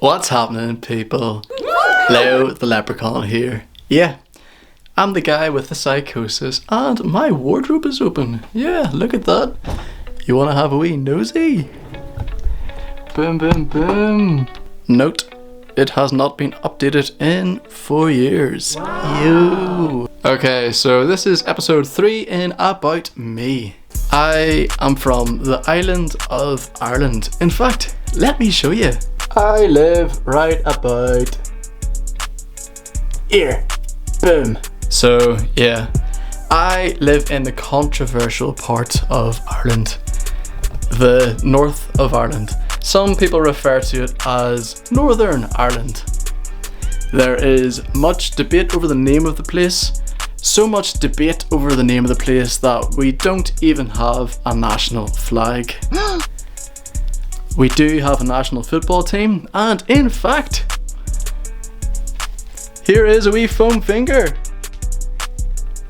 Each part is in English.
What's happening, people? Layo the Leprechaun here. Yeah, I'm the guy with the psychosis and my wardrobe is open. Yeah, look at that. You wanna have a wee nosy? Boom, boom, boom. Note, it has not been updated in 4 years. Wow. Yo. Okay, so this is episode 3 in About Me. I am from the island of Ireland. In fact, let me show you. I live right about here. Boom. So yeah, I live in the controversial part of Ireland, the north of Ireland. Some people refer to it as Northern Ireland. There is much debate over the name of the place. So much debate over the name of the place that we don't even have a national flag. We do have a national football team, and in fact, here is a wee foam finger.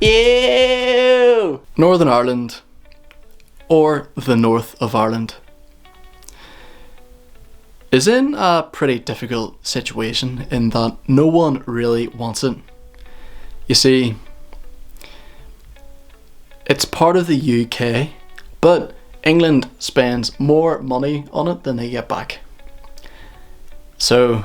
Ew! Northern Ireland, or the north of Ireland, is in a pretty difficult situation in that no one really wants it. You see, it's part of the UK, but England spends more money on it than they get back. So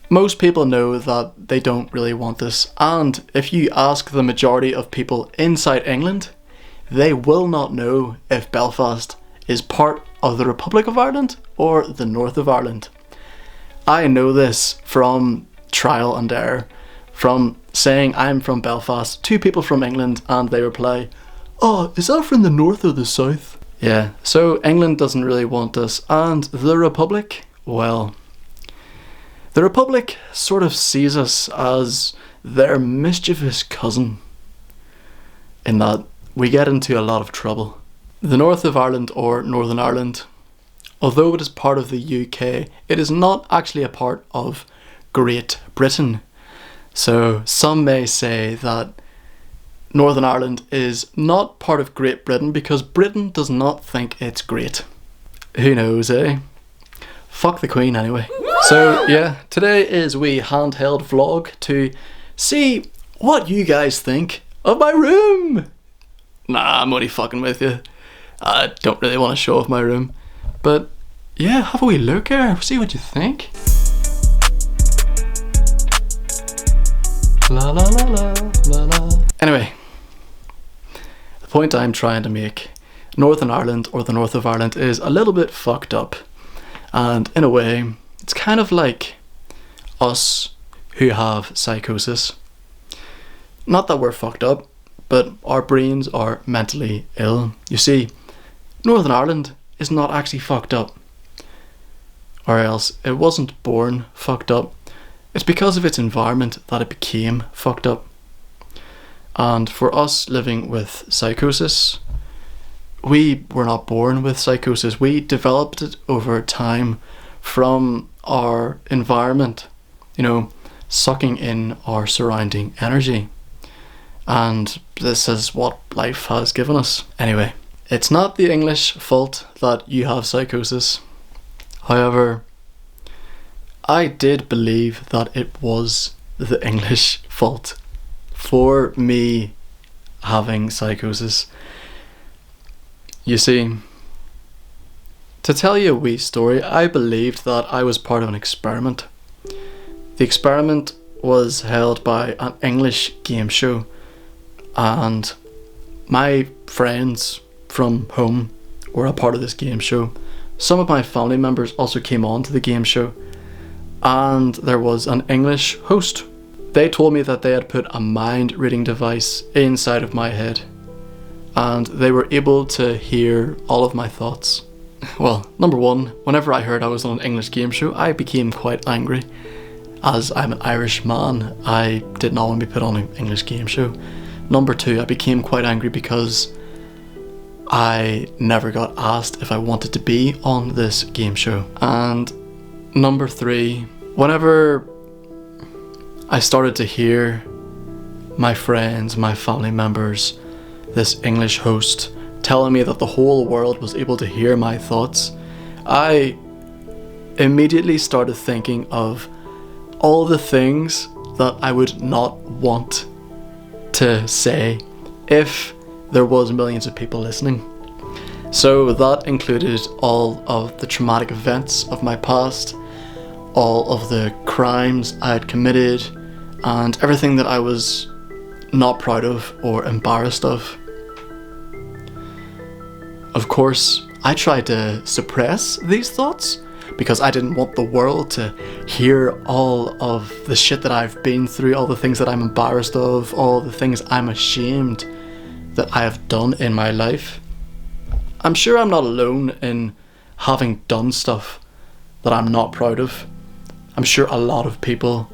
most people know that they don't really want this, and if you ask the majority of people inside England, they will not know if Belfast is part of the Republic of Ireland or the North of Ireland. I know this from trial and error, from saying I'm from Belfast to people from England, and they reply, "Oh, is that from the north or the south?" Yeah, so England doesn't really want us, and the Republic, well, the Republic sort of sees us as their mischievous cousin, in that we get into a lot of trouble. The north of Ireland, or Northern Ireland, although it is part of the UK, it is not actually a part of Great Britain. So some may say that Northern Ireland is not part of Great Britain because Britain does not think it's great. Who knows, eh? Fuck the Queen anyway. So yeah, today is we handheld vlog to see what you guys think of my room. Nah, I'm only fucking with you. I don't really want to show off my room. But yeah, have a wee look here, see what you think. La la la la la la. Anyway, the point I'm trying to make, Northern Ireland, or the north of Ireland, is a little bit fucked up. And in a way, it's kind of like us who have psychosis. Not that we're fucked up, but our brains are mentally ill. You see, Northern Ireland is not actually fucked up. Or else, it wasn't born fucked up. It's because of its environment that it became fucked up. And for us living with psychosis, we were not born with psychosis. We developed it over time from our environment, you know, sucking in our surrounding energy. And this is what life has given us. Anyway, it's not the English fault that you have psychosis. However, I did believe that it was the English fault for me having psychosis. You see, to tell you a wee story, I believed that I was part of an experiment. The experiment was held by an English game show, and my friends from home were a part of this game show. Some of my family members also came on to the game show, and there was an English host. They told me that they had put a mind reading device inside of my head, and they were able to hear all of my thoughts. Well, number one, whenever I heard I was on an English game show, I became quite angry. As I'm an Irish man, I did not want to be put on an English game show. Number two, I became quite angry because I never got asked if I wanted to be on this game show. And number three, whenever I started to hear my friends, my family members, this English host telling me that the whole world was able to hear my thoughts, I immediately started thinking of all the things that I would not want to say if there was millions of people listening. So that included all of the traumatic events of my past, all of the crimes I had committed, and everything that I was not proud of or embarrassed of. Of course, I tried to suppress these thoughts because I didn't want the world to hear all of the shit that I've been through, all the things that I'm embarrassed of, all the things I'm ashamed that I have done in my life. I'm sure I'm not alone in having done stuff that I'm not proud of. I'm sure a lot of people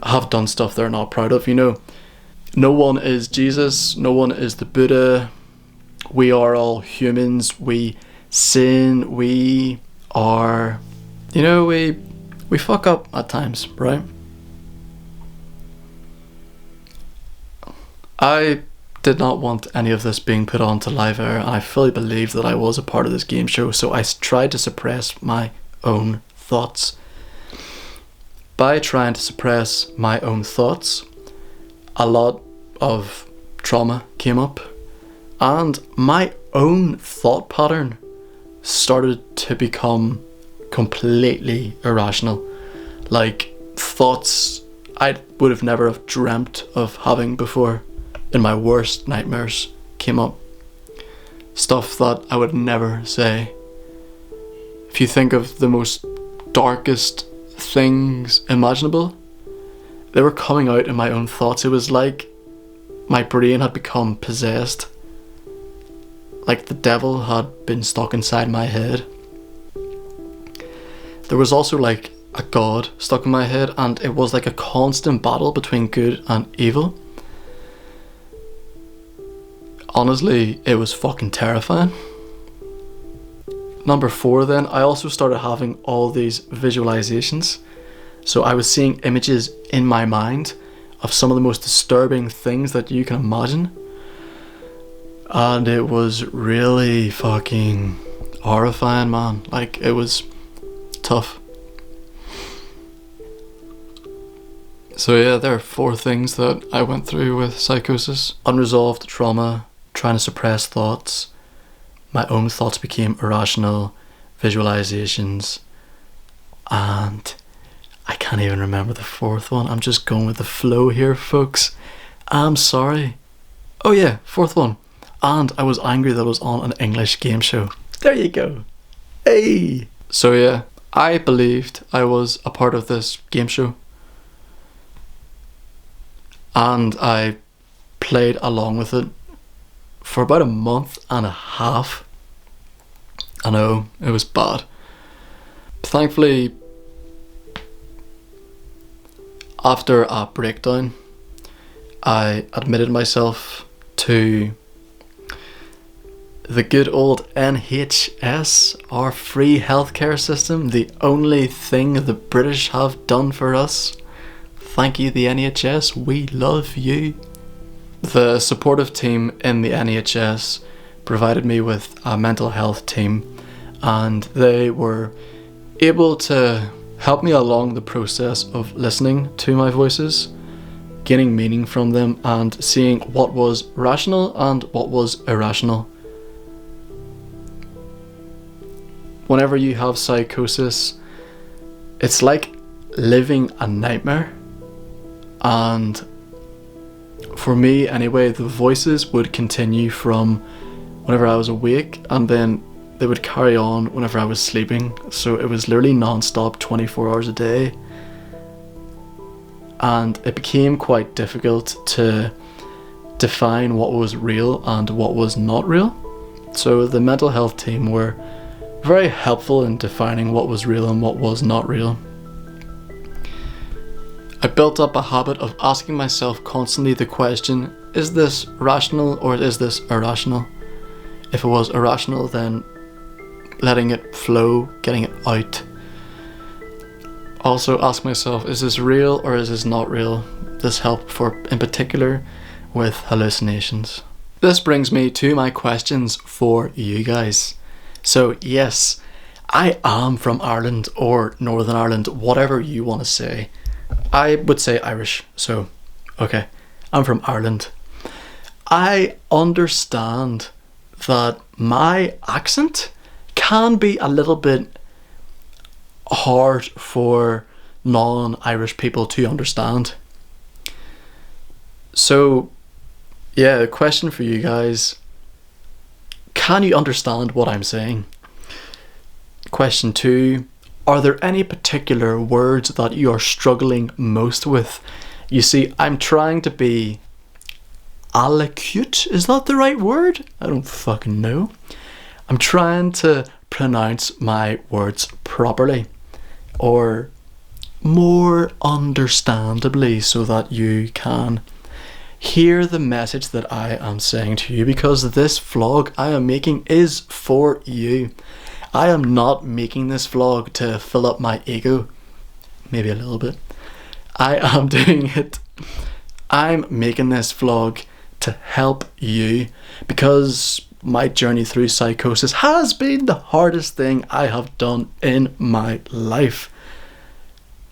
have done stuff they're not proud of. You know, no one is Jesus, no one is the Buddha. We are all humans, we sin, we are, you know, we fuck up at times, right? I did not want any of this being put onto live air, and I fully believed that I was a part of this game show, so I tried to suppress my own thoughts. By trying to suppress my own thoughts, a lot of trauma came up, and my own thought pattern started to become completely irrational. Like, thoughts I would have never have dreamt of having before in my worst nightmares came up. Stuff that I would never say. If you think of the most darkest things imaginable, they were coming out in my own thoughts. It was like my brain had become possessed. Like the devil had been stuck inside my head. There was also like a god stuck in my head, and it was like a constant battle between good and evil. Honestly, it was fucking terrifying. Number 4 then, I also started having all these visualizations. So I was seeing images in my mind of some of the most disturbing things that you can imagine. And it was really fucking horrifying, man. Like, it was tough. So yeah, there are 4 things that I went through with psychosis. Unresolved trauma, trying to suppress thoughts, my own thoughts became irrational, visualizations, and I can't even remember the 4th one. I'm just going with the flow here, folks. I'm sorry. Oh yeah, 4th one. And I was angry that I was on an English game show. There you go. Hey! So yeah, I believed I was a part of this game show. And I played along with it for about a month and a half. I know, it was bad. Thankfully, after a breakdown, I admitted myself to the good old NHS, our free healthcare system, the only thing the British have done for us. Thank you, the NHS, we love you. The supportive team in the NHS provided me with a mental health team, and they were able to help me along the process of listening to my voices, gaining meaning from them, and seeing what was rational and what was irrational. Whenever you have psychosis, it's like living a nightmare. And for me anyway, the voices would continue from whenever I was awake, and then they would carry on whenever I was sleeping. So it was literally non-stop, 24 hours a day. And it became quite difficult to define what was real and what was not real. So the mental health team were very helpful in defining what was real and what was not real. I built up a habit of asking myself constantly the question, is this rational or is this irrational? If it was irrational, then letting it flow, getting it out. Also ask myself, is this real or is this not real? This helped in particular with hallucinations. This brings me to my questions for you guys. So yes, I am from Ireland or Northern Ireland, whatever you want to say. I would say Irish, so okay, I'm from Ireland. I understand that my accent can be a little bit hard for non-Irish people to understand. So, yeah, a question for you guys. Can you understand what I'm saying? Question 2. Are there any particular words that you are struggling most with? You see, I'm trying to be eloquent. Is that the right word? I don't fucking know. I'm trying to pronounce my words properly, or more understandably, so that you can hear the message that I am saying to you, because this vlog I am making is for you. I am not making this vlog to fill up my ego. Maybe a little bit. I am doing it. I'm making this vlog to help you, because my journey through psychosis has been the hardest thing I have done in my life.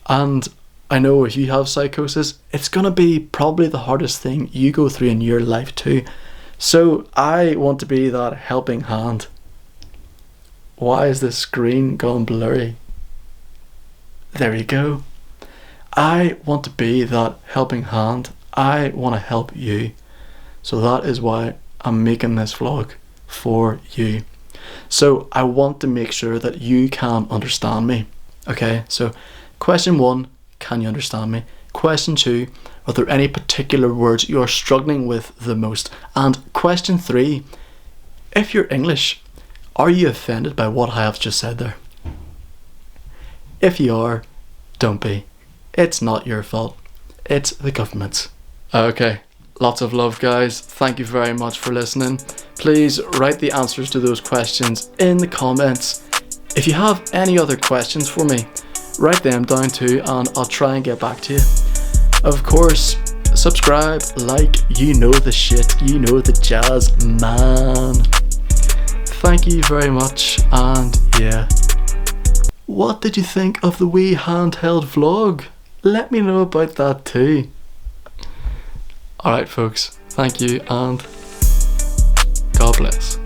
And I know if you have psychosis, it's going to be probably the hardest thing you go through in your life too. So I want to be that helping hand. Why is the screen gone blurry? There we go. I want to be that helping hand. I want to help you. So that is why I'm making this vlog for you. So I want to make sure that you can understand me. Okay, so question 1, can you understand me? Question 2, are there any particular words you are struggling with the most? And question 3, if you're English, are you offended by what I have just said there? If you are, don't be. It's not your fault. It's the government's. Okay, lots of love, guys. Thank you very much for listening. Please write the answers to those questions in the comments. If you have any other questions for me, write them down too, and I'll try and get back to you. Of course, subscribe, like, you know the shit, you know the jazz, man. Thank you very much, and yeah. What did you think of the wee handheld vlog? Let me know about that too. Alright folks, thank you, and God bless.